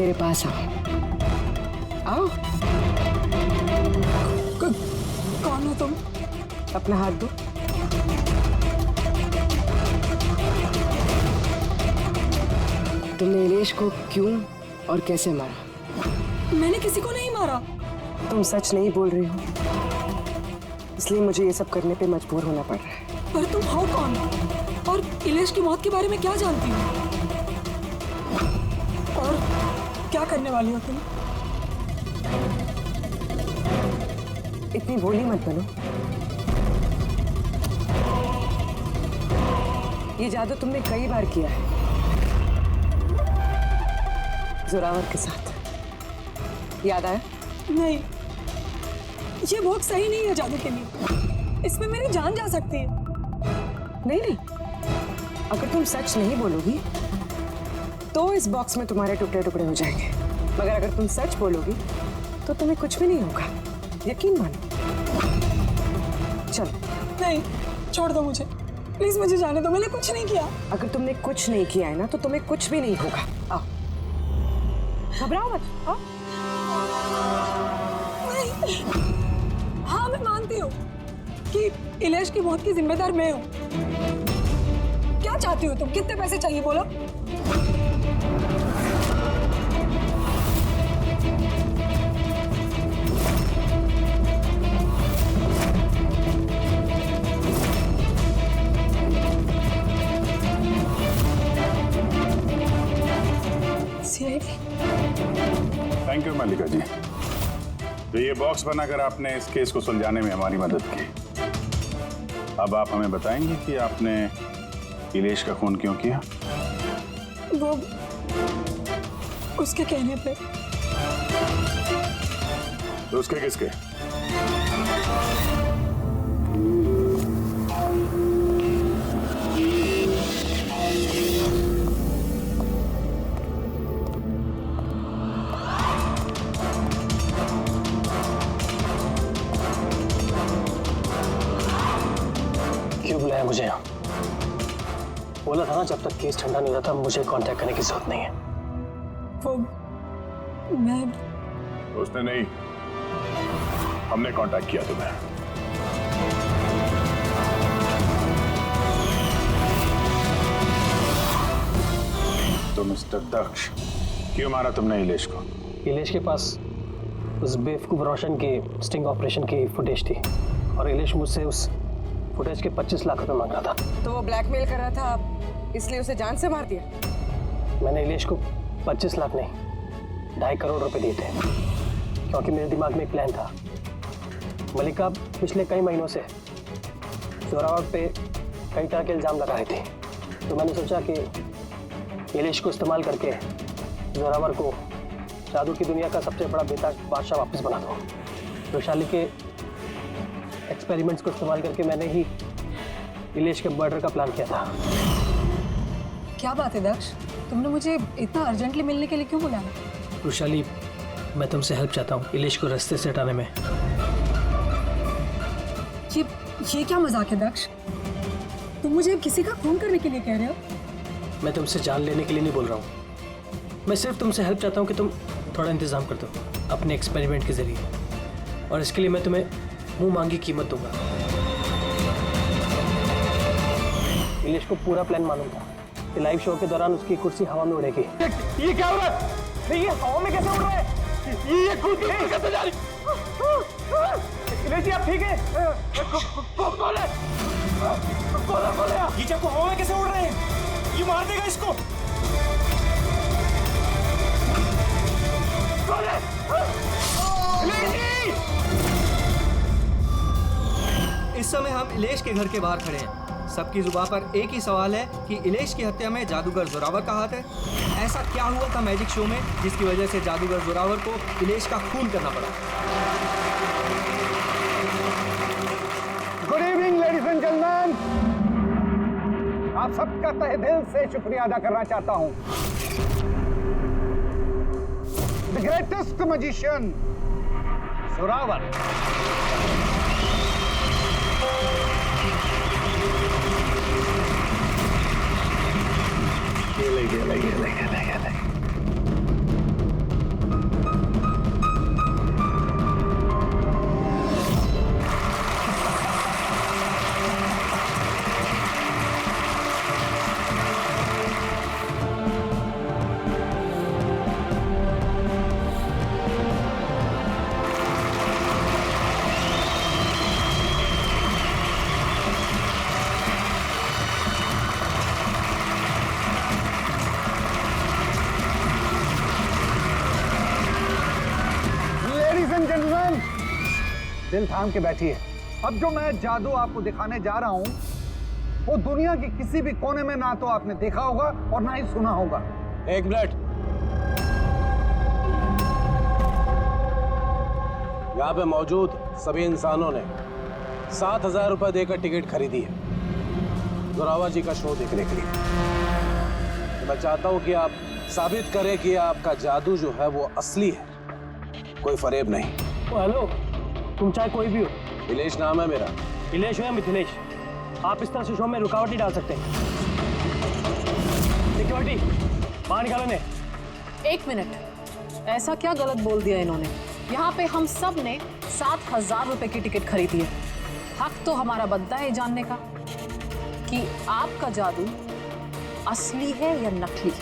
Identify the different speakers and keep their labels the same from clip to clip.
Speaker 1: मेरे पास आओ। आओ।
Speaker 2: कौन हो तुम?
Speaker 1: अपना हाथ दो। तुमने इलेश को क्यों और कैसे मारा?
Speaker 2: मैंने किसी को नहीं मारा।
Speaker 1: तुम सच नहीं बोल रही हो, इसलिए मुझे ये सब करने पे मजबूर होना पड़ रहा है।
Speaker 2: पर तुम हो कौन और इलेश की मौत के बारे में क्या जानती हो और क्या करने वाली हो तुम?
Speaker 1: इतनी भोली मत बनो। ये जादू तुमने कई बार किया है जोरावर के साथ, याद आया?
Speaker 2: नहीं, ये बहुत सही नहीं है जादू के लिए। इसमें मेरी जान जा सकती है।
Speaker 1: नहीं नहीं, अगर तुम सच नहीं बोलोगी तो इस बॉक्स में तुम्हारे टुकड़े टुकड़े हो जाएंगे, मगर अगर तुम सच बोलोगी तो तुम्हें कुछ भी नहीं होगा, यकीन मानो। चलो।
Speaker 2: नहीं, छोड़ दो मुझे, प्लीज मुझे जाने दो। मैंने कुछ नहीं किया।
Speaker 1: अगर तुमने कुछ नहीं किया है ना तो तुम्हें कुछ भी नहीं होगा। आओ, घबराओ मत। आओ।
Speaker 2: नहीं। हाँ, मैं मानती हूँ कि इलेश की मौत की जिम्मेदार मैं हूँ। क्या चाहती हो तुम? कितने पैसे चाहिए बोलो?
Speaker 3: थैंक यू मल्लिका जी, तो ये बॉक्स बनाकर आपने इस केस को सुलझाने में हमारी मदद की। अब आप हमें बताएंगे कि आपने इलेश का खून क्यों किया?
Speaker 2: वो उसके कहने पे।
Speaker 3: तो उसके किसके?
Speaker 4: क्यों बुलाया मुझे यहाँ? बोला था ना जब तक केस ठंडा नहीं होता मुझे कांटेक्ट करने की जरूरत नहीं है।
Speaker 2: वो मैं
Speaker 3: उसने नहीं, हमने कांटेक्ट किया तुम्हें। तो मिस्टर दक्ष, क्यों मारा तुमने इलेश को?
Speaker 4: इलेश के पास उस बेवकूफ रोशन के स्टिंग ऑपरेशन की फुटेज थी और इलेश मुझसे उस फुटेज के 25 लाख रुपए मांग रहा था।
Speaker 1: तो वो ब्लैकमेल कर रहा था, इसलिए उसे जान से मार दिया?
Speaker 4: मैंने इलेश को 25 लाख नहीं 2.5 करोड़ रुपए दिए थे, क्योंकि मेरे दिमाग में एक प्लान था। मल्लिका पिछले कई महीनों से जोरावर पे कई तरह के इल्जाम लगा रही थी, तो मैंने सोचा कि इलेश को इस्तेमाल करके जोरावर को जादू की दुनिया का सबसे बड़ा बेताज बादशाह वापस बना दूं। वैशाली के एक्सपेरिमेंट्स को इस्तेमाल करके मैंने ही इलेश के मर्डर का प्लान किया था।
Speaker 2: क्या बात है दक्ष, तुमने मुझे इतना अर्जेंटली मिलने के लिए क्यों बुलाया?
Speaker 4: वैशाली, मैं तुमसे हेल्प चाहता हूँ इलेश को रास्ते से हटाने में।
Speaker 2: ये क्या मजाक है दक्ष? तुम मुझे किसी का खून करने के लिए कह रहे हो?
Speaker 4: मैं तुमसे जान लेने के लिए नहीं बोल रहा हूँ, मैं सिर्फ तुमसे हेल्प चाहता हूँ कि तुम थोड़ा इंतजाम कर दो अपने एक्सपेरिमेंट के जरिए, और इसके लिए मैं तुम्हें मुंह मांगी कीमत दूंगा। इलेश को पूरा प्लान मालूम था कि लाइव शो के दौरान उसकी कुर्सी हवा में उड़ेगी।
Speaker 5: ये क्या हो रहा है? ये हवा में कैसे उड़ रहा है? ये कुर्सी कैसे जा रही? इलेश जी, आप ठीक है? कौन है? कौन है? ये चाकू हवा में कैसे उड़ रहे हैं? ये मार देगा इसको। कौन है? इलेश जी!
Speaker 6: इस समय हम इलेश के घर के बाहर खड़े हैं। सबकी जुबान पर एक ही सवाल है कि इलेश की हत्या में जादूगर जोरावर का हाथ है। ऐसा क्या हुआ था मैजिक शो में जिसकी वजह से जादूगर जोरावर को इलेश का खून करना पड़ा?
Speaker 5: Good evening ladies and gentleman, आप सबका तहे दिल से शुक्रिया अदा करना चाहता हूं। द ग्रेटेस्ट मैजिशियन जोरावर
Speaker 7: दिल थाम के बैठी है। अब जो मैं जादू आपको दिखाने जा रहा हूं वो दुनिया की किसी भी कोने में ना तो आपने देखा होगा और ना ही सुना होगा।
Speaker 4: एक मिनट, यहाँ पे मौजूद सभी इंसानों ने 7,000 रुपए देकर टिकट खरीदी है जोरावर जी का शो देखने के लिए। तो मैं चाहता हूं कि आप साबित करें कि आपका जादू जो है वो असली है, कोई फरेब नहीं।
Speaker 8: हेलो, तुम चाहे कोई भी हो।
Speaker 4: इलेश नाम है मेरा।
Speaker 8: इलेश हो या मिथिलेश, आप इस तरह से शो में रुकावट नहीं डाल सकते। सिक्योरिटी बाहर निकालो ने।
Speaker 9: एक मिनट, ऐसा क्या गलत बोल दिया इन्होंने? यहाँ पे हम सब ने 7,000 रुपए की टिकट खरीदी है। हक तो हमारा बनता है जानने का कि आपका जादू असली है या नकली।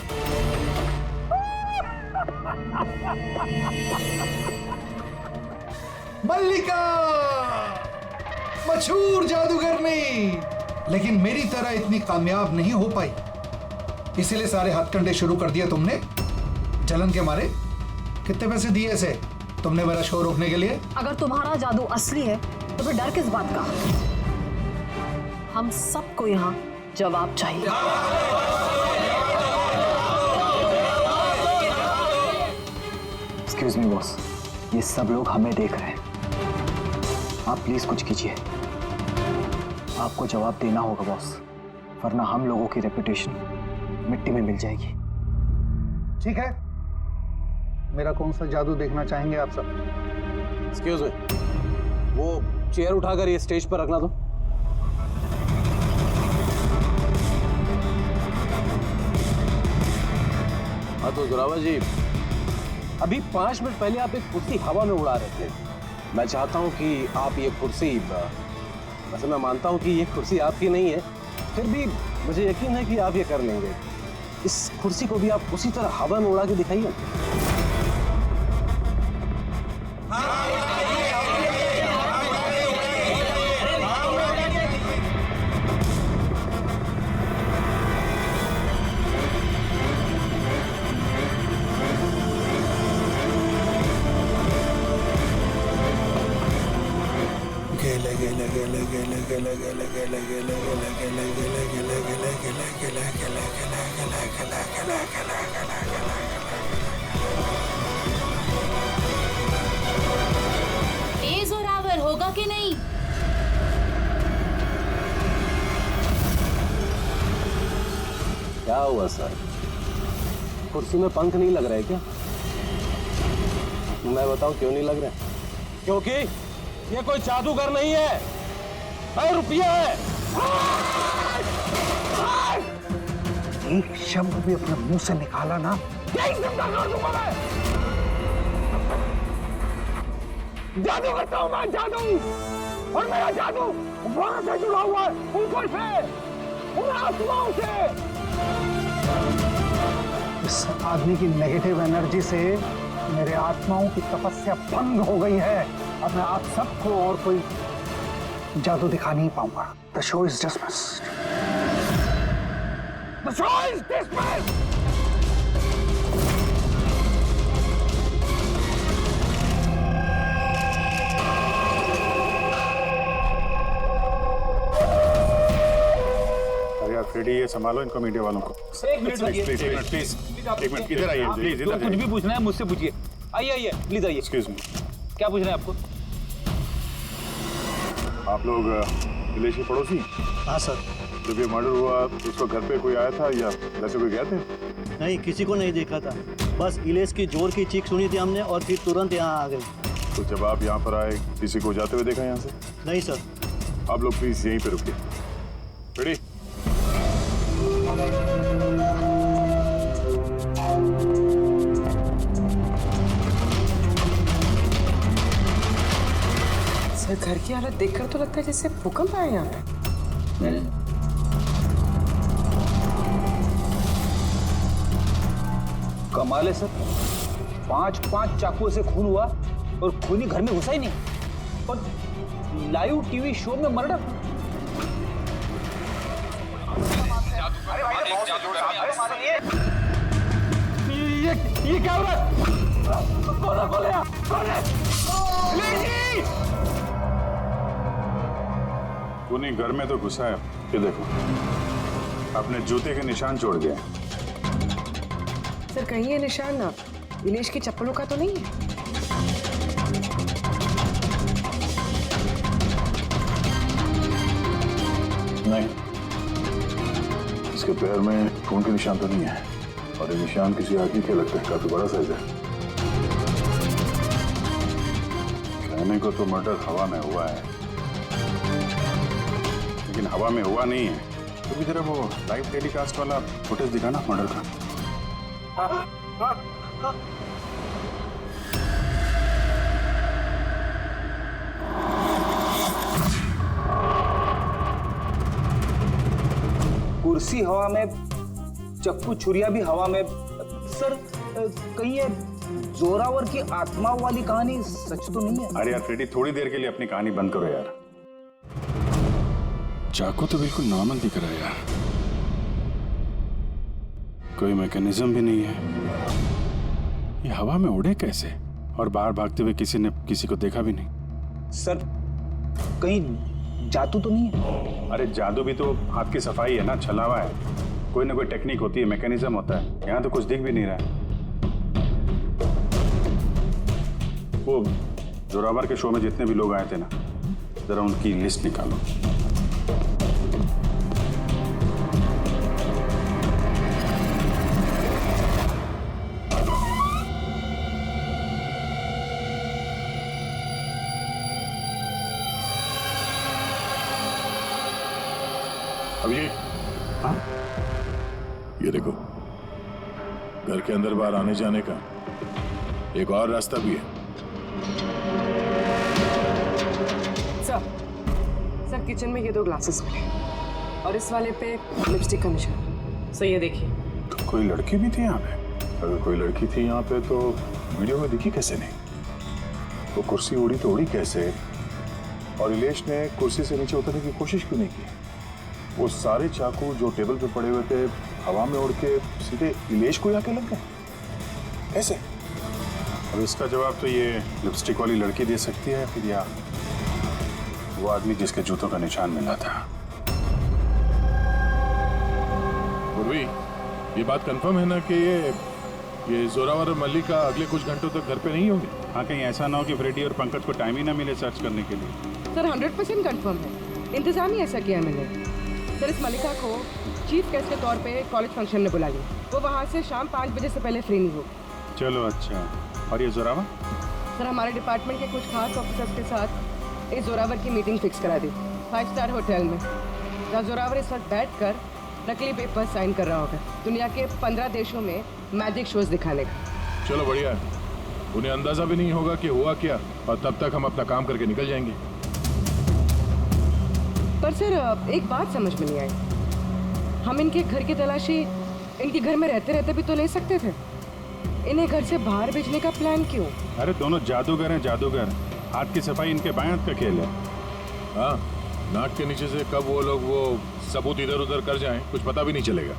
Speaker 7: मल्लिका मशहूर जादूगरनी, लेकिन मेरी तरह इतनी कामयाब नहीं हो पाई, इसीलिए सारे हथकंडे शुरू कर दिए तुमने जलन के मारे। कितने पैसे दिए इसे तुमने मेरा शो रोकने के लिए?
Speaker 9: अगर तुम्हारा जादू असली है तो फिर डर किस बात का? हम सबको यहाँ जवाब चाहिए।
Speaker 10: एक्सक्यूज मी बॉस, ये सब लोग हमें देख रहे हैं, आप प्लीज कुछ कीजिए। आपको जवाब देना होगा बॉस, वरना हम लोगों की रेपुटेशन मिट्टी में मिल जाएगी।
Speaker 7: ठीक है, मेरा कौन सा जादू देखना चाहेंगे आप सब?
Speaker 4: एक्सक्यूज मी, वो चेयर उठाकर ये स्टेज पर रखना। तो हाँ, तो जोरावर जी, अभी 5 मिनट पहले आप एक कुर्सी हवा में उड़ा रहे थे। मैं चाहता हूं कि आप ये कुर्सी, वैसे मैं मानता हूं कि ये कुर्सी आपकी नहीं है, फिर भी मुझे यकीन है कि आप ये कर लेंगे। इस कुर्सी को भी आप उसी तरह हवा में उड़ा के दिखाइए।
Speaker 11: ए जोरावर होगा कि नहीं?
Speaker 4: क्या हुआ सर, कुर्सी में पंख नहीं लग रहे क्या? मैं बताऊं क्यों नहीं लग रहे? क्योंकि ये कोई जादूगर नहीं है, रुपया है।
Speaker 7: एक शब्द भी अपने मुंह से निकाला ना,
Speaker 5: जादू करता हूं मैं, जादू, और मेरा जादू वहां से जुड़ा हुआ है, ऊपर से, उन आसमां से।
Speaker 7: इस आदमी की नेगेटिव एनर्जी से मेरे आत्माओं की तपस्या भंग हो गई है। अब मैं आप सबको और कोई जादू दिखा नहीं पाऊंगा। The show is dismissed.
Speaker 5: The show is dismissed.
Speaker 3: यार फ्रेडी, ये संभालो इनको, मीडिया वालों को।
Speaker 8: एक मिनट,
Speaker 3: प्लीज एक मिनट इधर आइए, प्लीज इधर
Speaker 8: कुछ भी पूछना है मुझसे पूछिए। आइए प्लीज आइए।
Speaker 3: एक्सक्यूज मी,
Speaker 8: क्या पूछना है आपको?
Speaker 3: आप लोग इलेश के पड़ोसी?
Speaker 8: हाँ सर।
Speaker 3: जब ये मर्डर हुआ तो उसको घर पे कोई आया था या वैसे कोई गए थे?
Speaker 8: नहीं, किसी को नहीं देखा था, बस इलेश की जोर की चीख सुनी थी हमने और फिर तुरंत यहाँ आ गए।
Speaker 3: तो जब आप यहाँ पर आए किसी को जाते हुए देखा यहाँ से?
Speaker 8: नहीं सर।
Speaker 3: आप लोग प्लीज यहीं पे रुकिए। रेडी?
Speaker 1: सर, घर की हालत देखकर तो लगता है जैसे भूकंप आया यहाँ पे।
Speaker 8: कमाल है सर, 5 चाकुओं से खून हुआ और खूनी घर में घुसा ही नहीं, और लाइव टीवी शो में मर्डर। ये क्या हो रहा है?
Speaker 3: खूनी घर में तो घुसा है, ये देखो अपने जूते के निशान छोड़ गए।
Speaker 1: सर कहीं ये निशान ना इलेश की चप्पलों का तो नहीं है?
Speaker 3: नहीं, इसके पैर में खून के निशान तो नहीं है, और ये निशान किसी आदमी के लगता है, काफी बड़ा साइज है। कहने को तो मर्डर हवा में हुआ है, लेकिन हवा में हुआ नहीं है। तो भी जरा वो लाइव टेलीकास्ट वाला फुटेज दिखाना मर्डर का।
Speaker 8: कुर्सी हवा में, चक्कू छुरिया भी हवा में। सर कहीं ये जोरावर की आत्मा वाली कहानी सच तो नहीं है?
Speaker 3: अरे यार फ्रेडी, थोड़ी देर के लिए अपनी कहानी बंद करो यार। चाकू तो बिल्कुल नॉर्मल दिख रहा है यार, कोई मैकेनिज्म भी नहीं है। ये हवा में उड़े कैसे, और बाहर भागते हुए किसी ने किसी को देखा भी नहीं।
Speaker 8: सर कहीं जादू तो नहीं है?
Speaker 3: अरे जादू भी तो हाथ की सफाई है ना, छलावा है। कोई ना कोई टेक्निक होती है, मैकेनिज्म होता है। यहाँ तो कुछ दिख भी नहीं रहा है। वो जोरावर के शो में जितने भी लोग आए थे ना, जरा उनकी लिस्ट निकालो।
Speaker 12: अब ये देखो, घर के अंदर बाहर आने जाने का एक और रास्ता भी है।
Speaker 1: सर किचन में ये 2 ग्लासेस मिले, और इस वाले पे लिपस्टिक का निशान। सर ये देखिए।
Speaker 3: तो कोई लड़की भी थी यहाँ पे? अगर कोई लड़की थी यहाँ पे तो वीडियो में दिखी कैसे नहीं? वो कुर्सी उड़ी तो उड़ी कैसे, और इलेश ने कुर्सी से नीचे उतरने की कोशिश क्यों नहीं की? वो सारे चाकू जो टेबल पे पड़े हुए थे हवा में उड़ के सीधे इलेश को आके लग गए कैसे? अब इसका जवाब तो ये लिपस्टिक वाली लड़की दे सकती है, फिर या वो आदमी जिसके जूतों का निशान मिला था।
Speaker 12: उर्वी, ये बात कंफर्म है ना कि ये जोरावर और मल्लिका अगले कुछ घंटों तक घर पे नहीं होंगे?
Speaker 3: हाँ, कहीं ऐसा ना हो कि फ्रेडी और पंकज को टाइम ही ना मिले सर्च करने के लिए।
Speaker 1: सर 100% कंफर्म है, इंतजाम ही ऐसा किया मैंने। सर इस मल्लिका को चीफ गेस्ट के तौर पे कॉलेज फंक्शन में बुला लिया। वो वहाँ से शाम 5 बजे से पहले फ्री नहीं होगी।
Speaker 3: चलो अच्छा, और ये जोरावर?
Speaker 1: सर हमारे डिपार्टमेंट के कुछ खास ऑफिसर्स के साथ इस जोरावर की मीटिंग फिक्स करा दी 5 स्टार होटल में, जहाँ जोरावर इस वक्त बैठ कर नकली पेपर साइन कर रहा होगा दुनिया के 15 देशों में मैजिक शोज दिखाने का।
Speaker 12: चलो बढ़िया है, उन्हें अंदाजा भी नहीं होगा कि हुआ क्या, और तब तक हम अपना काम करके निकल जाएंगे।
Speaker 1: पर सर एक बात समझ में नहीं आई, हम इनके घर की तलाशी इनके घर में रहते रहते भी तो ले सकते थे, इन्हें घर से बाहर भेजने का प्लान क्यों?
Speaker 3: अरे दोनों जादूगर हैं, जादूगर। हाथ की सफाई इनके बाएं हाथ का खेल है।
Speaker 12: हाँ, नाक के नीचे से कब वो लोग वो सबूत इधर उधर कर जाएं, कुछ पता भी नहीं चलेगा।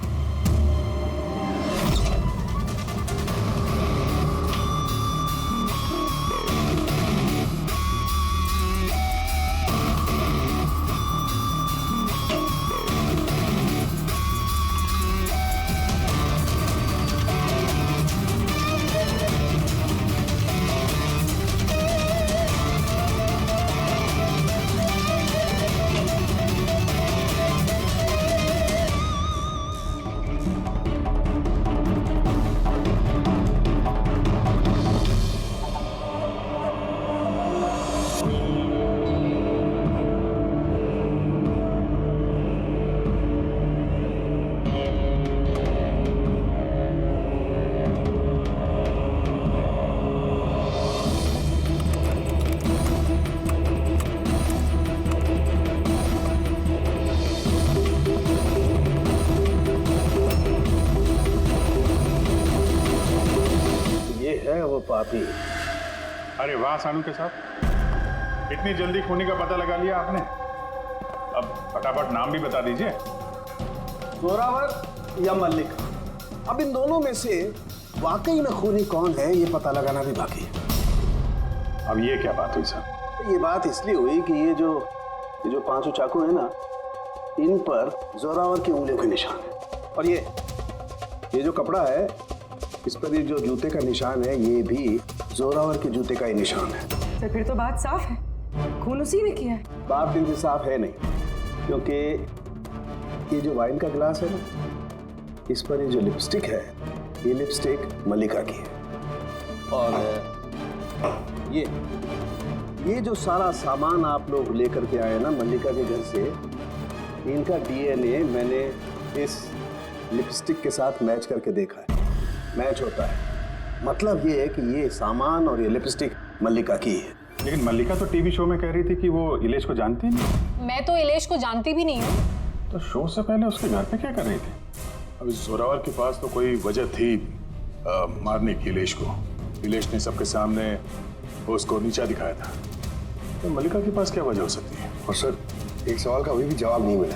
Speaker 3: पापी। अरे वाह सानू के साथ, इतनी जल्दी खूनी का पता लगा लिया आपने। अब फटाफट नाम भी बता दीजिए।
Speaker 13: जोरावर या मल्लिका, अब इन दोनों में से वाकई में खूनी कौन है ये पता लगाना भी बाकी है।
Speaker 3: अब ये क्या बात हुई सर?
Speaker 13: ये बात इसलिए हुई कि ये जो ये जो 5 चाकू है ना, इन पर जोरावर की उंगलियों के निशान है। और ये जो कपड़ा है, इस पर ये जो जूते का निशान है, ये भी जोरावर के जूते का ही निशान है।
Speaker 1: तो फिर तो बात साफ है, खून उसी ने किया है।
Speaker 13: बात दिल से साफ है नहीं, क्योंकि ये जो वाइन का गिलास है ना, इस पर ये जो लिपस्टिक है, ये लिपस्टिक मल्लिका की है। और ये जो सारा सामान आप लोग लेकर के आए ना मल्लिका के घर से, इनका डीएनए मैंने इस लिपस्टिक के साथ मैच करके देखा है। मैच होता है, मतलब ये है कि ये सामान और ये लिपस्टिक मल्लिका की है।
Speaker 3: लेकिन मल्लिका तो टीवी शो में कह रही थी कि वो इलेश को जानती नहीं।
Speaker 9: मैं तो इलेश को जानती भी नहीं हूँ।
Speaker 3: तो शो से पहले उसके घर पे क्या कर रही थी?
Speaker 12: अब इस जोरावर के पास तो कोई वजह थी मारने की इलेश को। इलेश ने सबके सामने उसको नीचा दिखाया था, तो मल्लिका के पास क्या वजह हो सकती है?
Speaker 14: और सर, एक सवाल का अभी भी जवाब नहीं मिला।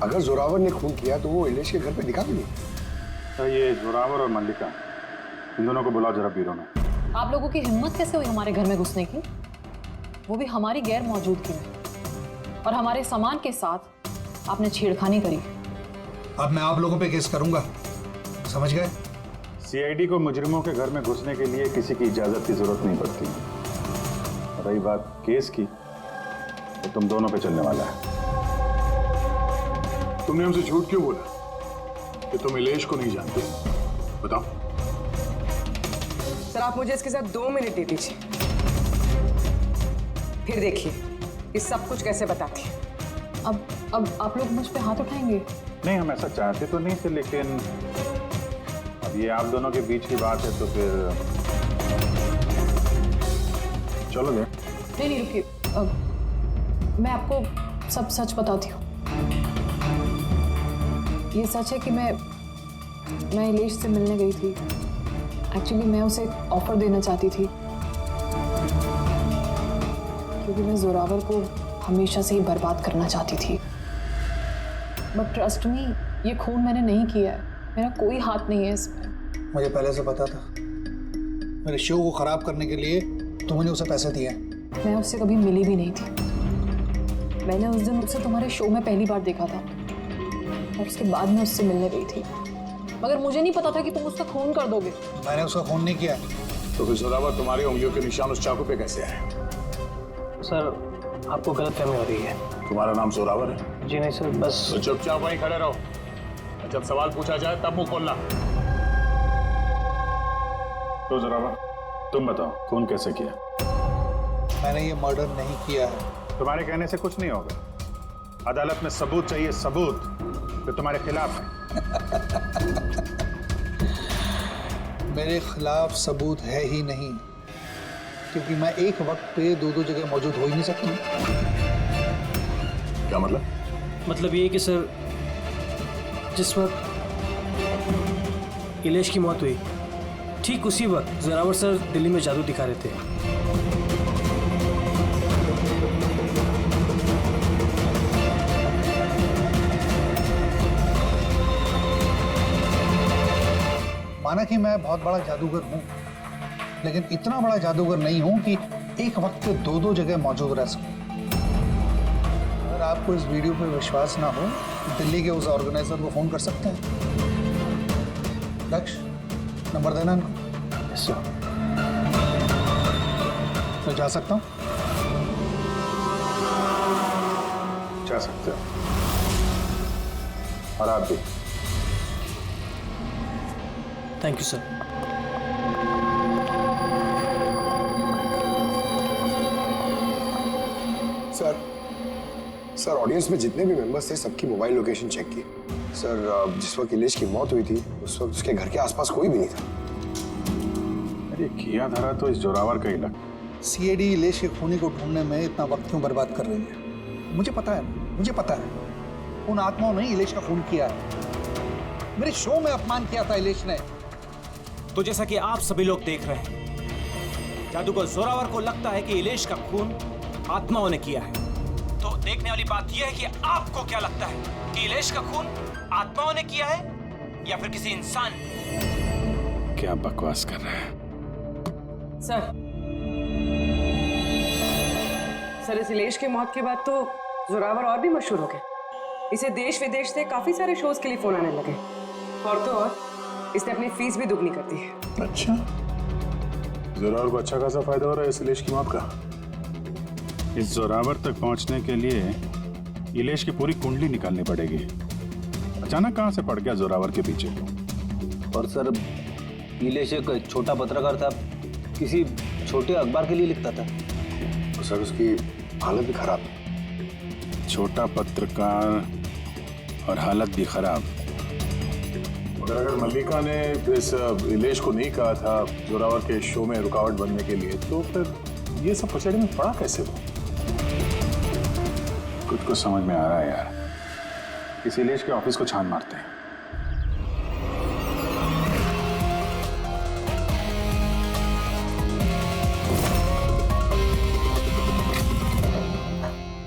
Speaker 14: अगर जोरावर ने खून किया तो वो इलेश के घर पे दिखा भी नहीं।
Speaker 3: तो ये जोरावर और मल्लिका, इन दोनों को बुलाओ जरा ब्यूरो में।
Speaker 9: आप लोगों की हिम्मत कैसे हुई हमारे घर में घुसने की, वो भी हमारी गैर मौजूदगी में, और हमारे सामान के साथ आपने छेड़खानी करी।
Speaker 7: अब मैं आप लोगों पे केस करूंगा, समझ गए?
Speaker 3: सीआईडी को मुजरिमों के घर में घुसने के लिए किसी की इजाजत की जरूरत नहीं पड़ती। रही बात केस की, तो तुम दोनों पे चलने वाला है।
Speaker 12: तुमने हमसे झूठ क्यों बोला कि तुम इलेश को नहीं जानते? बताओ।
Speaker 1: सर, आप मुझे इसके साथ 2 मिनट दे दीजिए, फिर देखिए ये सब कुछ कैसे बताती है।
Speaker 9: अब आप लोग मुझ पे हाथ उठाएंगे?
Speaker 3: नहीं, हम ऐसा चाहते तो नहीं थे, लेकिन अब ये आप दोनों के बीच की बात है तो फिर चलोगे?
Speaker 9: नहीं रुकिए, मैं आपको सब सच बताती हूँ। ये सच है कि मैं इलेश से मिलने गई थी। एक्चुअली मैं उसे एक ऑफर देना चाहती थी, क्योंकि मैं जोरावर को हमेशा से ही बर्बाद करना चाहती थी। बट ट्रस्ट मी, ये खून मैंने नहीं किया है, मेरा कोई हाथ नहीं है इसमें।
Speaker 7: मुझे पहले से पता था। मेरे शो को खराब करने के लिए तुमने उसे पैसे दिए।
Speaker 9: मैं उससे कभी मिली भी नहीं थी। मैंने उस दिन उसे तुम्हारे शो में पहली बार देखा था, और उसके बाद मैं उससे मिलने गई थी, मगर मुझे नहीं पता था कि तुम उसका खून कर दोगे।
Speaker 7: मैंने उसका खून नहीं किया।
Speaker 12: तो फिर जोरावर तुम्हारी उंगलियों के निशान उस चाकू पे कैसे आए?
Speaker 4: सर, आपको गलतफहमी हो रही है।
Speaker 12: तुम्हारा नाम जोरावर है?
Speaker 4: जी नहीं सर, बस।
Speaker 12: तो चुपचाप वहीं खड़े रहो, जब सवाल पूछा जाए तब मुंह खोलना।
Speaker 3: तो जोरावर, तुम बताओ, खून कैसे किया?
Speaker 7: मैंने ये मर्डर नहीं किया है।
Speaker 3: तुम्हारे कहने से कुछ नहीं होगा। अदालत में सबूत चाहिए, सबूत जो तुम्हारे खिलाफ है।
Speaker 7: मेरे खिलाफ सबूत है ही नहीं, क्योंकि मैं एक वक्त पे 2 जगह मौजूद हो ही नहीं सकता।
Speaker 12: क्या मतलब?
Speaker 4: मतलब ये कि सर, जिस वक्त इलेश की मौत हुई, ठीक उसी वक्त जोरावर सर दिल्ली में जादू दिखा रहे थे।
Speaker 7: माना कि मैं बहुत बड़ा जादूगर हूं, लेकिन इतना बड़ा जादूगर नहीं हूं कि एक वक्त पे 2 जगह मौजूद रह सकूं। अगर आपको इस वीडियो पर विश्वास ना हो, दिल्ली के उस ऑर्गेनाइजर को फोन कर सकते हैं। लक्ष्य, नंबर देना इनको।
Speaker 4: Yes sir.
Speaker 7: मैं जा सकता हूं?
Speaker 3: जा सकते हो, और आप भी।
Speaker 4: Thank you sir.
Speaker 14: Sir, audience में जितने भी मेंबर्स थे, सबकी मोबाइल लोकेशन चेक की। सर, जिस वक्त इलेश की मौत हुई थी, उस वक्त उसके घर के आसपास कोई भी नहीं था।
Speaker 3: अरे किया धरा तो इस जोरावर का ही लग।
Speaker 7: सीआईडी इलेश के खूनी को ढूंढने में इतना वक्त क्यों बर्बाद कर रही है? मुझे पता है, मुझे पता है। उन आत्माओं ने इलेश का खून किया है। मेरे शो में अपमान किया था इलेश ने।
Speaker 8: तो जैसा कि आप सभी लोग देख रहे हैं, जादूगर जोरावर को लगता है कि इलेश का खून आत्माओं ने किया है। तो देखने वाली बात यह है कि आपको क्या लगता है कि इलेश का खून आत्माओं ने किया है या फिर किसी इंसान ने?
Speaker 3: क्या बकवास कर रहा है?
Speaker 1: सर, इस इलेश की मौत के बाद तो जोरावर और भी मशहूर हो गए। इसे देश विदेश से काफी सारे शोज के लिए फोन आने लगे, और तो और इसने अपनी फीस भी दुगनी कर दी है।
Speaker 12: अच्छा, जोरावर को अच्छा खासा फायदा हो रहा है इस इलेश की मौत का।
Speaker 3: इस जोरावर तक पहुंचने के लिए इलेश की पूरी कुंडली निकालनी पड़ेगी। अचानक कहां से पड़ गया जोरावर के पीछे?
Speaker 10: और सर, इलेश एक छोटा पत्रकार था, किसी छोटे अखबार के लिए लिखता था।
Speaker 14: तो सर उसकी हालत भी खराब है।
Speaker 3: छोटा पत्रकार और हालत भी खराब।
Speaker 12: मगर अगर मल्लिका ने इस इलेश को नहीं कहा था जोरावर के शो में रुकावट बनने के लिए, तो फिर ये सब पछाड़ी में पड़ा कैसे वो?
Speaker 3: कुछ समझ में आ रहा है यार। इस इलेश के ऑफिस को छान मारते हैं।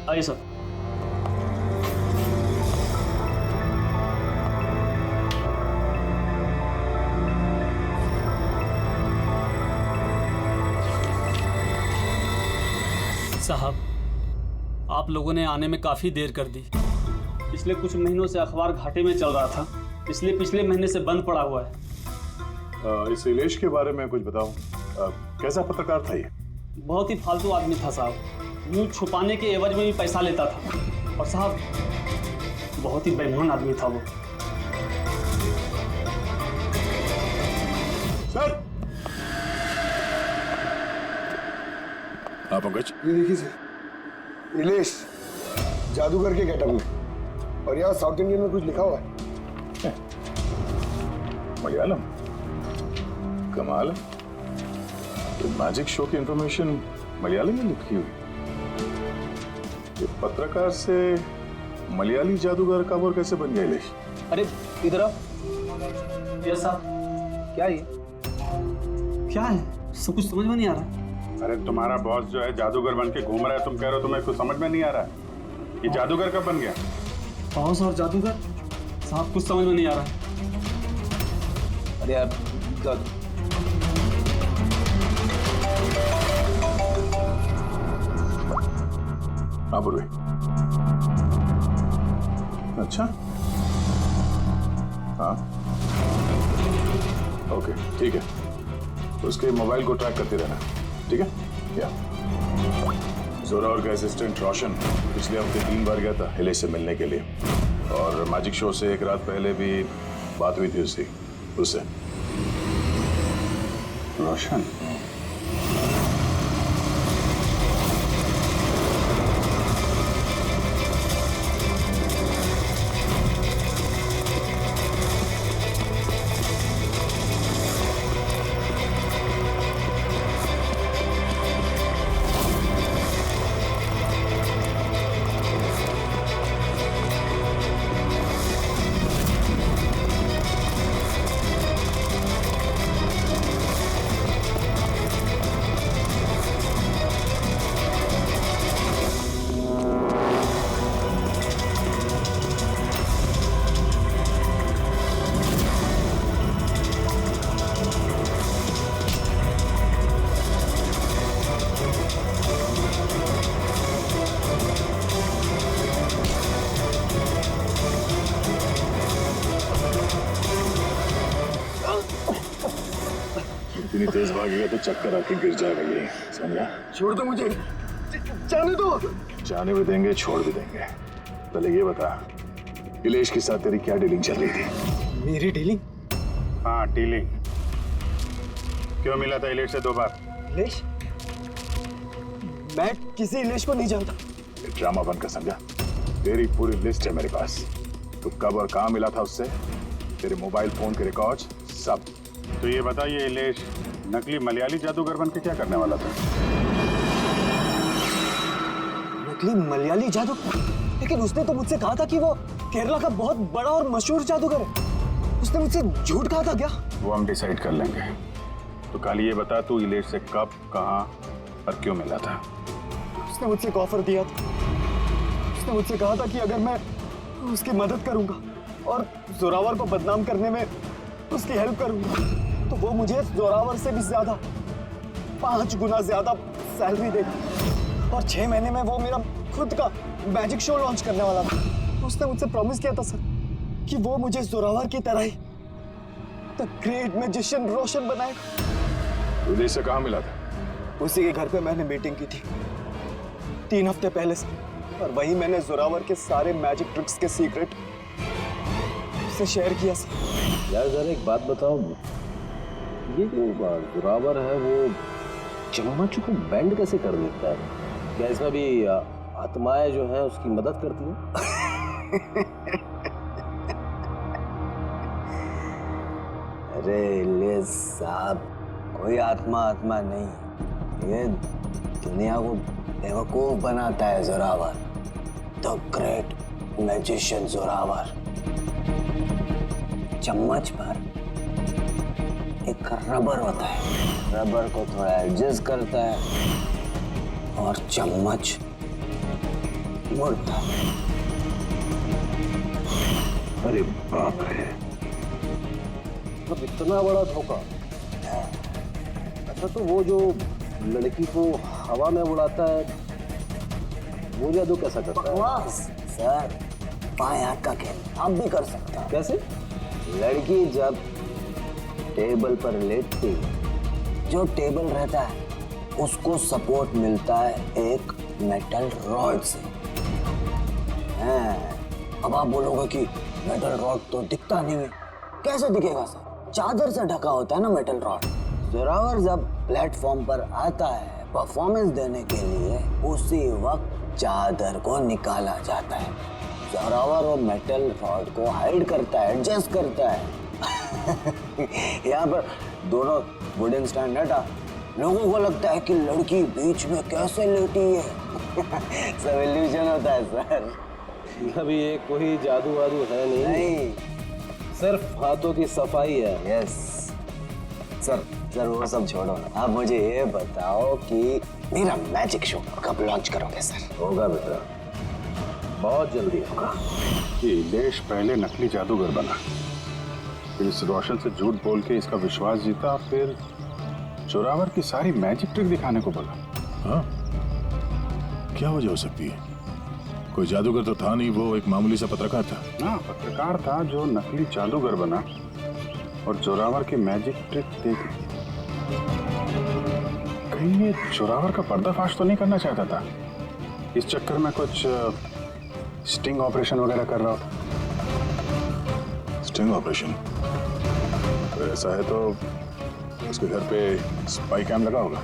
Speaker 4: आइए सर।
Speaker 15: साहब, आप लोगों ने आने में काफ़ी देर कर दी। पिछले कुछ महीनों से अखबार घाटे में चल रहा था, इसलिए पिछले महीने से बंद पड़ा हुआ है।
Speaker 12: इस इलेश के बारे में कुछ बताओ। कैसा पत्रकार था ये?
Speaker 15: बहुत ही फालतू आदमी था साहब। न्यूज छुपाने के एवज में भी पैसा लेता था, और साहब बहुत ही बेईमान आदमी था वो।
Speaker 12: सर, पंकज,
Speaker 14: ये देखिए सर, इलेश जादूगर के गेटअप में, और यहाँ साउथ इंडियन में कुछ लिखा हुआ है।
Speaker 12: मलयालम, कमाल है। तो मैजिक शो की इंफॉर्मेशन मलयालम में लिखी हुई। ये पत्रकार से मलयाली जादूगर कब और कैसे बन गया इलेश?
Speaker 10: अरे इधर आओ।
Speaker 15: यस साहब।
Speaker 10: क्या ये?
Speaker 15: क्या है? सब कुछ समझ में नहीं आ रहा।
Speaker 3: अरे तुम्हारा बॉस जो है जादूगर बन के घूम रहा है, तुम कह रहे हो तुम्हें कुछ समझ में नहीं आ रहा है। ये जादूगर कब बन गया?
Speaker 15: बॉस और जादूगर साहब कुछ समझ में नहीं आ रहा।
Speaker 10: अरे यार,
Speaker 12: हाँ पूर्वी। अच्छा, हाँ ओके, ठीक है। तो उसके मोबाइल को ट्रैक करते रहना, ठीक है? या जोरावर का असिस्टेंट रोशन पिछले हफ्ते 3 बार गया था इलेश से मिलने के लिए, और मैजिक शो से एक रात पहले भी बात हुई थी उससे।
Speaker 3: रोशन?
Speaker 12: इतनी तेज भागेगा तो चक्कर आके गिर जाएगा ये, समझा?
Speaker 14: छोड़ दो मुझे, जाने दो।
Speaker 12: जाने भी देंगे, छोड़ भी देंगे। पहले ये बता, इलेश के साथ तेरी क्या डीलिंग चल रही थी?
Speaker 4: मेरी डीलिंग?
Speaker 3: हाँ, डीलिंग। क्यों मिला था इलेश से 2 बार?
Speaker 4: इलेश? मैं किसी इलेश को नहीं जानता।
Speaker 12: ड्रामा बंद कर, समझा? तेरी पूरी लिस्ट है मेरे पास। तो कब और कहाँ मिला था उससे, तेरे मोबाइल फोन के रिकॉर्ड्स, सब।
Speaker 3: तो ये बता, ये इलेश नकली मलयाली जादूगर बन के क्या करने वाला था?
Speaker 4: नकली मलयाली जादू? लेकिन उसने तो मुझसे कहा था कि वो केरला का बहुत बड़ा और मशहूर जादूगर है। उसने मुझसे झूठ कहा था क्या?
Speaker 3: वो हम डिसाइड कर लेंगे। तो कल ये बता, तू इलेश से कब, कहाँ और क्यों मिला था?
Speaker 4: उसने मुझसे एक ऑफर दिया था। उसने मुझसे कहा था कि अगर मैं उसकी मदद करूंगा और जोरावर को बदनाम करने में उसकी हेल्प करूंगा, तो वो मुझे जोरावर से भी ज्यादा 5 गुना ज्यादा सैलरी देगा, और 6 महीने में वो मेरा खुद का
Speaker 10: मैजिक शो लॉन्च करने वाला था। उसने मुझसे प्रॉमिस किया था सर कि वो मुझे जोरावर की तरह ही द ग्रेट मैजिशियन रोशन बनाएगा।
Speaker 12: विदेश से कहाँ मिला था?
Speaker 10: उसी के घर पे मैंने मीटिंग की थी 3 हफ्ते पहले से, और वही मैंने जोरावर के सारे मैजिक ट्रिक्स के सीक्रेट उससे शेयर किया सर।
Speaker 13: यार जरा एक बात बताओ, ये जो जोरावर है वो चम्मच को बेंड कैसे कर देता है? क्या इसमें भी आत्माएं जो हैं उसकी मदद करती हैं?
Speaker 10: अरे इलियस साहब, कोई आत्मा नहीं, ये दुनिया को बेवकूफ बनाता है Zorawar, the great magician Zorawar. चम्मच पर एक रबर होता है, रबर को थोड़ा एडजस्ट करता है और चम्मच मुड़ता है।
Speaker 13: अरे बाप रे, मतलब इतना बड़ा धोखा। अच्छा तो वो जो लड़की को हवा में उड़ाता है वो जादू कैसा करता है?
Speaker 10: बकवास सर, बाएं हाथ का खेल आप भी कर सकते हैं।
Speaker 13: कैसे?
Speaker 10: लड़की जब टेबल पर लेटती, जो टेबल रहता है उसको सपोर्ट मिलता है एक मेटल रॉड से। अब आप बोलोगे कि मेटल रॉड तो दिखता नहीं है। कैसे दिखेगा सर? चादर से ढका होता है ना मेटल रॉड। जोरावर जब प्लेटफॉर्म पर आता है परफॉर्मेंस देने के लिए, उसी वक्त चादर को निकाला जाता है। जोरावर वो मेटल रॉड को हाइड करता है, एडजस्ट करता है। यहाँ पर दोनों वुडन स्टैंड हटा, लोगों को लगता है कि लड़की बीच में कैसे लेटी है। सब इल्यूजन होता है सर।
Speaker 13: अभी ये कोई जादू वादू है नहीं, सिर्फ हाथों की सफाई है।
Speaker 10: यस सर वो सब छोड़ो ना, आप मुझे ये बताओ कि मेरा मैजिक शो कब लॉन्च करोगे सर?
Speaker 13: होगा बेटा, बहुत जल्दी होगा।
Speaker 12: ये इलेश पहले नकली जादूगर बना, फिर इस रोशन से झूठ बोल के इसका विश्वास जीता, फिर जोरावर की सारी मैजिक ट्रिक दिखाने को बोला।
Speaker 16: हाँ, क्या वजह हो सकती है? कोई जादूगर तो था नहीं, वो एक मामूली सा पत्रकार था।
Speaker 12: हाँ, पत्रकार था जो नकली जादूगर बना और जोरावर की मैजिक ट्रिक देख ली। कहीं ये जोरावर का पर्दाफाश तो नहीं करना चाहता था? इस चक्कर में कुछ स्टिंग ऑपरेशन वगैरह कर रहा था।
Speaker 16: Sting operation? तो ऐसा है तो उसके घर पे स्पाई कैम लगा होगा।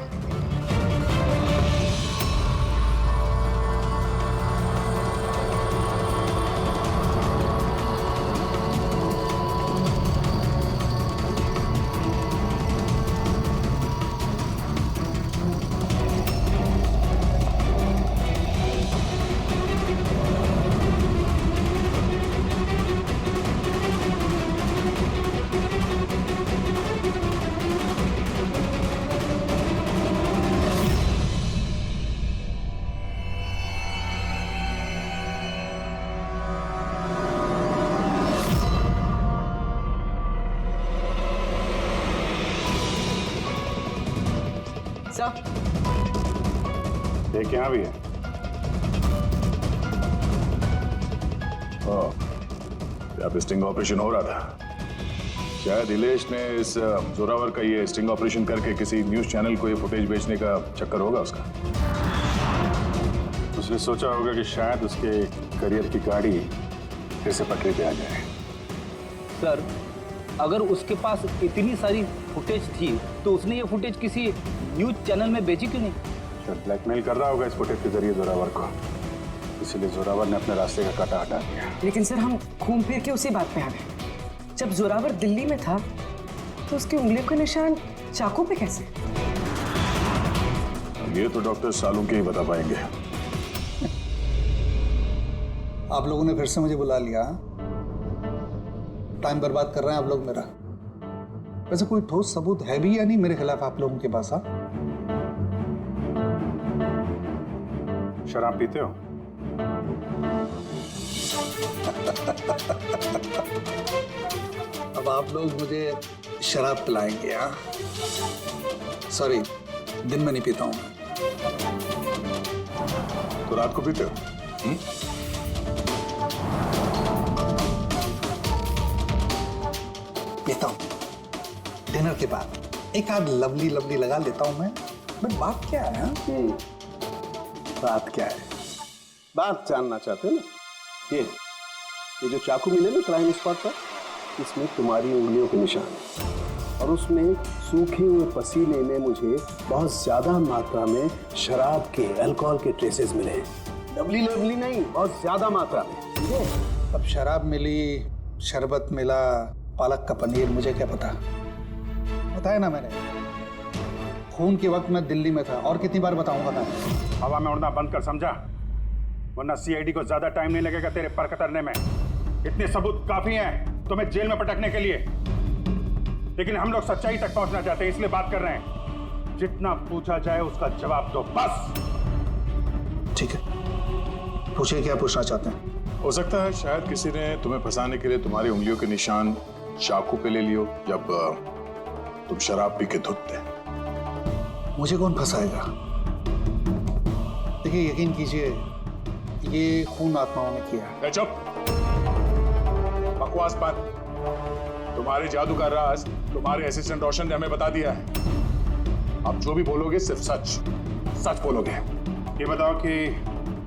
Speaker 12: देख यहाँ भी है।
Speaker 16: यहाँ पे स्टिंग ऑपरेशन हो रहा था।
Speaker 12: शायद इलेश ने इस जोरावर का ये स्टिंग ऑपरेशन करके किसी न्यूज चैनल को ये फुटेज बेचने का चक्कर होगा उसका। उसने सोचा होगा कि शायद उसके करियर की गाड़ी फिर से पटरी पे आ जाए।
Speaker 13: सर, अगर उसके पास इतनी सारी फुटेज थी तो उसने ये फुटेज किसी न्यूज चैनल में बेची क्यों नहीं?
Speaker 12: तो ब्लैकमेल कर रहा होगा इस फुटेज के जरिए जोरावर को, इसीलिए जोरावर ने अपने रास्ते का कांटा हटा दिया।
Speaker 1: लेकिन सर हम घूम फिर के उसी बात पे आ गए। जब जोरावर दिल्ली में था तो उसकी उंगलियों के निशान चाकू पे कैसे?
Speaker 12: ये तो डॉक्टर सालू के ही बता पाएंगे।
Speaker 7: आप लोगों ने फिर से मुझे बुला लिया। टाइम बर्बाद कर रहे हैं आप लोग मेरा। वैसे कोई ठोस सबूत है भी या नहीं मेरे खिलाफ आप लोगों के पास?
Speaker 12: शराब पीते हो?
Speaker 7: अब आप लोग मुझे शराब पिलाएंगे? हाँ, सॉरी, दिन में नहीं पीता हूं।
Speaker 12: तो रात को पीते हो?
Speaker 7: लेता हूँ डिनर के बाद एक आध लवली लवली लगा लेता हूँ मैं। बट बात क्या है?
Speaker 13: बात क्या है? बात जानना चाहते हो ना? ये जो चाकू मिले ना क्राइम स्पॉट पर, इसमें तुम्हारी उंगलियों के निशान है और उसमें सूखे हुए पसीने में मुझे बहुत ज्यादा मात्रा में शराब के, अल्कोहल के ट्रेसेस मिले हैं। लवली लवली नहीं, बहुत ज्यादा मात्रा में।
Speaker 7: अब शराब मिली, शरबत मिला, पालक का पनीर, मुझे क्या पता? बताया ना मैंने, खून के वक्त मैं दिल्ली में था। और कितनी बार बताऊंगा मैं?
Speaker 3: हवा में उड़ना बंद कर, समझा? वरना सीआईडी को ज्यादा टाइम नहीं लगेगा तेरे पर कतरने में। इतने सबूत काफी हैं तुम्हें जेल में पटकने के लिए, लेकिन हम लोग सच्चाई तक पहुंचना चाहते हैं, इसलिए बात कर रहे हैं। जितना पूछा जाए उसका जवाब दो, बस।
Speaker 7: ठीक है, पूछिए क्या पूछना चाहते हैं।
Speaker 16: हो सकता है शायद किसी ने तुम्हें फंसाने के लिए तुम्हारी उंगलियों के निशान चाकू पे ले लियो जब तुम शराब पी के धुत थे।
Speaker 7: मुझे कौन फंसाएगा? देखिए, यकीन कीजिए, ये खून आत्माओं ने किया है।
Speaker 16: चुप, बकवास बंद। तुम्हारे जादू का राज तुम्हारे असिस्टेंट रोशन ने हमें बता दिया है। आप जो भी बोलोगे सिर्फ सच बोलोगे।
Speaker 3: ये बताओ कि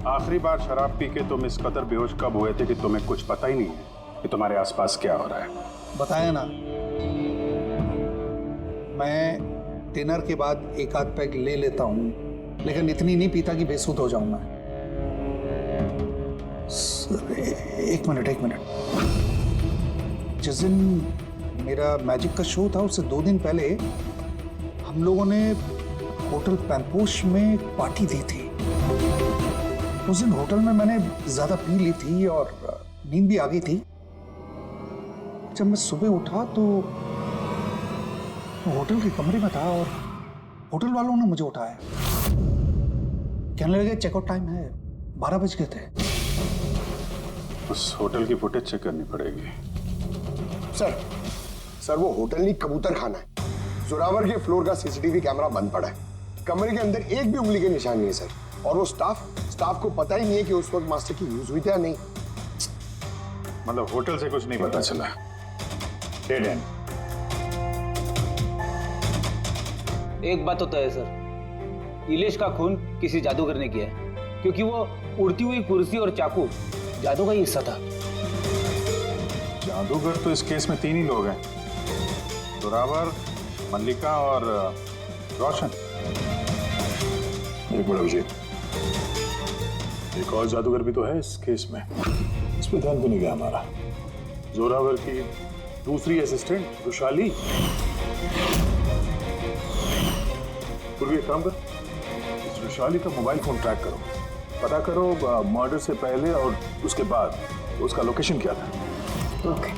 Speaker 3: आखिरी बार शराब पी के तुम इस कदर बेहोश कब हुए थे कि तुम्हें कुछ पता ही नहीं है कि तुम्हारे आसपास क्या हो रहा है?
Speaker 7: बताया ना, मैं डिनर के बाद एक आध पैग ले लेता हूँ, लेकिन इतनी नहीं पीता कि बेसुध हो जाऊं मैं। एक मिनट। जिस दिन मेरा मैजिक का शो था उससे 2 दिन पहले हम लोगों ने होटल पैम्पोश में पार्टी दी थी। उस दिन होटल में मैंने ज्यादा पी ली थी और नींद भी आ गई थी। जब मैं सुबह उठा तो होटल के कमरे में था और होटल वालों ने मुझे उठाया। कहने लगे चेकआउट टाइम है, 12 बज गए थे।
Speaker 3: उस होटल की फुटेज चेक करनी पड़ेगी।
Speaker 14: सर वो होटल नहीं, कबूतर खाना है। जोरावर के फ्लोर का सीसीटीवी कैमरा बंद पड़ा है। कमरे के अंदर एक भी उंगली के निशान नहीं है सर। और वो स्टाफ को पता ही नहीं है कि उस वक्त मास्टर की यूज हुई थी या नहीं।
Speaker 3: मतलब होटल से कुछ नहीं पता चला? Dead and.
Speaker 17: एक बात तो तय है सर, इलेश का खून किसी जादूगर ने किया है, क्योंकि वो उड़ती हुई कुर्सी और चाकू जादू का ही हिस्सा था।
Speaker 3: जादूगर तो इस केस में 3 ही लोग हैं, जोरावर, मल्लिका और रोशन।
Speaker 16: एक बड़ा विजय, एक और जादूगर भी तो है इस केस में, इस पे ध्यान क्यों नहीं गया हमारा?
Speaker 3: जोरावर की दूसरी असिस्टेंट रुशाली। पूर्वी एक काम कर, इस रुशाली का मोबाइल फोन ट्रैक करो, पता करो मर्डर से पहले और उसके बाद उसका लोकेशन क्या था।
Speaker 14: ओके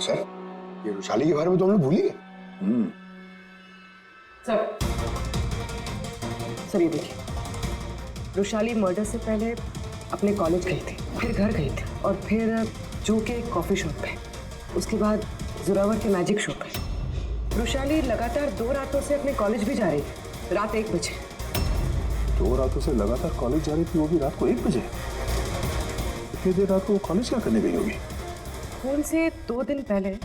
Speaker 14: सर, ये रुशाली के बारे में तो हम लोग भूल ही गए।
Speaker 1: सर ये देखिए, रुशाली मर्डर से पहले अपने कॉलेज गई थी, फिर घर गई थी और फिर जो के कॉफी शॉप पे, उसके बाद जोरावर के मैजिक शो पे। रुशाली लगातार 2 रातों से अपने कॉलेज भी जा रही थी, रात 1 बजे।
Speaker 16: 2 रातों से लगातार कॉलेज जा रही थी, वो भी रात को 1 बजे? इतनी देर रात को वो कॉलेज क्या करने गई होगी?
Speaker 1: खून से 2 दिन पहले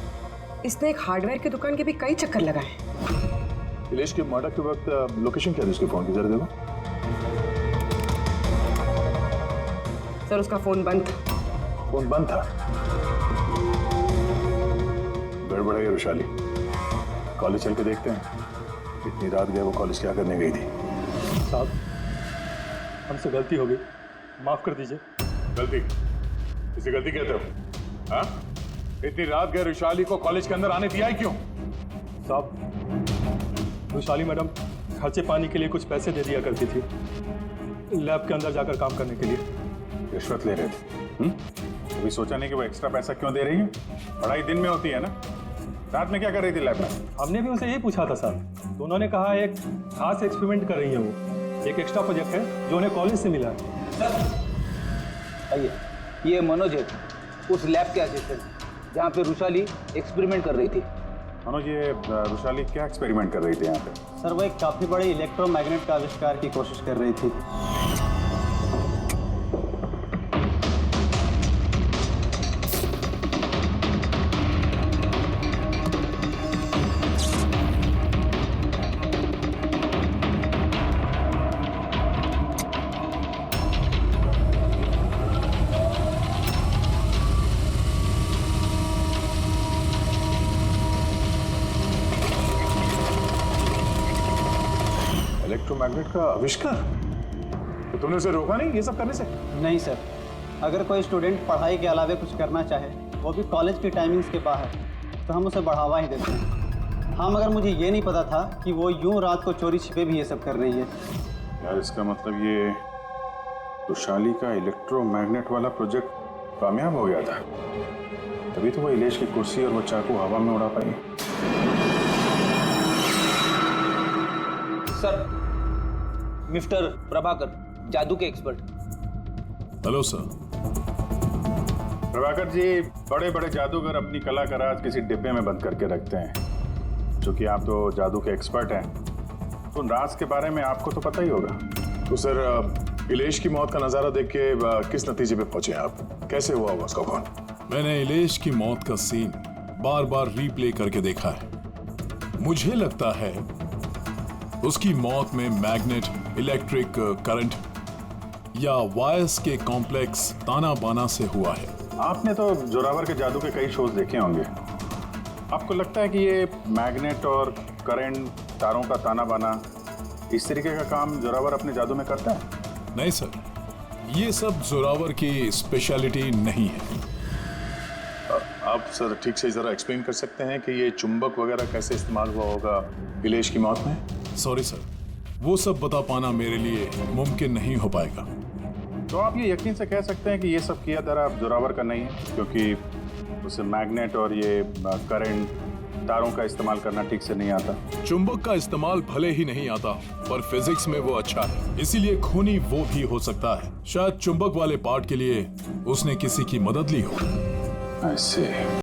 Speaker 1: इसने एक हार्डवेयर की दुकान के भी कई चक्कर लगाए।
Speaker 16: इलेश के मर्डर के वक्त लोकेशन क्या थी उसके फोन की, जरा देखो।
Speaker 1: सर उसका फोन बंद था।
Speaker 16: फोन बंद था? गड़बड़ है ये रुशाली, कॉलेज चल के देखते हैं। इतनी रात गए वो कॉलेज क्या करने गई थी?
Speaker 18: साहब, हमसे गलती हो गई, माफ कर दीजिए।
Speaker 3: गलती? इसे गलती कहते हो? हाँ? इतनी रात गए रुशाली को कॉलेज के अंदर आने दिया ही क्यों?
Speaker 18: साहब, रुशाली मैडम खर्चे पानी के लिए कुछ पैसे दे दिया करती थी, लैब के अंदर जाकर काम करने के लिए।
Speaker 3: रिश्वत ले रहे थे? कभी सोचा नहीं कि वो एक्स्ट्रा पैसा क्यों दे रही है? पढ़ाई दिन में होती है ना, रात में क्या कर रही थी लैब में?
Speaker 18: हमने भी उनसे यही पूछा था साहब, तो उन्होंने कहा एक खास एक्सपेरिमेंट कर रही है वो, एक एक्स्ट्रा प्रोजेक्ट है जो उन्हें कॉलेज से मिला है।
Speaker 17: आइए, ये मनोज है, उस लैब के असिस्टेंट जहाँ पे रुशाली एक्सपेरिमेंट कर रही थी।
Speaker 3: मनोज, ये वैशाली क्या एक्सपेरिमेंट कर रही थी यहाँ पे?
Speaker 19: सर वो एक काफ़ी बड़े इलेक्ट्रोमैग्नेट का आविष्कार की कोशिश कर रही थी।
Speaker 16: इलेक्ट्रोमैग्नेट का आविष्कार? तो तुमने उसे रोका नहीं ये सब करने से?
Speaker 19: नहीं सर, अगर कोई स्टूडेंट पढ़ाई के अलावा कुछ करना चाहे, वो भी कॉलेज की टाइमिंग्स के बाहर, तो हम उसे बढ़ावा ही देते हैं। हाँ, मगर मुझे ये नहीं पता था कि वो यूं रात को चोरी छिपे भी ये सब कर रही है।
Speaker 3: यार इसका मतलब ये वैशाली का इलेक्ट्रोमैग्नेट वाला प्रोजेक्ट कामयाब हो गया था, तभी तो वो इलेश की कुर्सी और वो चाकू हवा में उड़ा पाई।
Speaker 17: सर, मिस्टर प्रभाकर, जादू के expert.
Speaker 12: Hello sir.
Speaker 3: Prabhakar ji, बड़े बड़े जादूगर अपनी कला का राज किसी डिब्बे में बंद करके रखते हैं। चूंकि आप तो जादू के एक्सपर्ट हैं, तो उन राज के बारे में आपको तो पता ही होगा।
Speaker 16: तो सर, इलेश की मौत का नजारा देख के किस नतीजे पे पहुंचे आप? कैसे हुआ होगा उसका खून?
Speaker 12: मैंने इलेश की मौत का सीन बार बार रीप्ले करके देखा है। मुझे लगता है उसकी मौत में मैग्नेट, इलेक्ट्रिक करंट या वायर्स के कॉम्प्लेक्स ताना बाना से हुआ है।
Speaker 3: आपने तो जोरावर के जादू के कई शोज देखे होंगे। आपको लगता है कि ये मैग्नेट और करंट, तारों का ताना बाना, इस तरीके का काम जोरावर अपने जादू में करता है?
Speaker 12: नहीं सर, ये सब जोरावर की स्पेशलिटी नहीं है।
Speaker 16: आप सर ठीक से जरा एक्सप्लेन कर सकते हैं कि ये चुंबक वगैरह कैसे इस्तेमाल हुआ होगा इलेश की मौत में?
Speaker 12: सॉरी सर, वो सब बता पाना मेरे लिए मुमकिन नहीं हो पाएगा।
Speaker 3: तो आप ये यकीन से कह सकते हैं कि ये सब किया दरा जोरावर का नहीं है, क्योंकि उसे मैग्नेट और ये करंट, तारों का इस्तेमाल करना ठीक से नहीं आता।
Speaker 12: चुंबक का इस्तेमाल भले ही नहीं आता, पर फिजिक्स में वो अच्छा है, इसीलिए खूनी वो भी हो सकता है। शायद चुंबक वाले पार्ट के लिए उसने किसी की मदद ली हो।
Speaker 3: ऐसे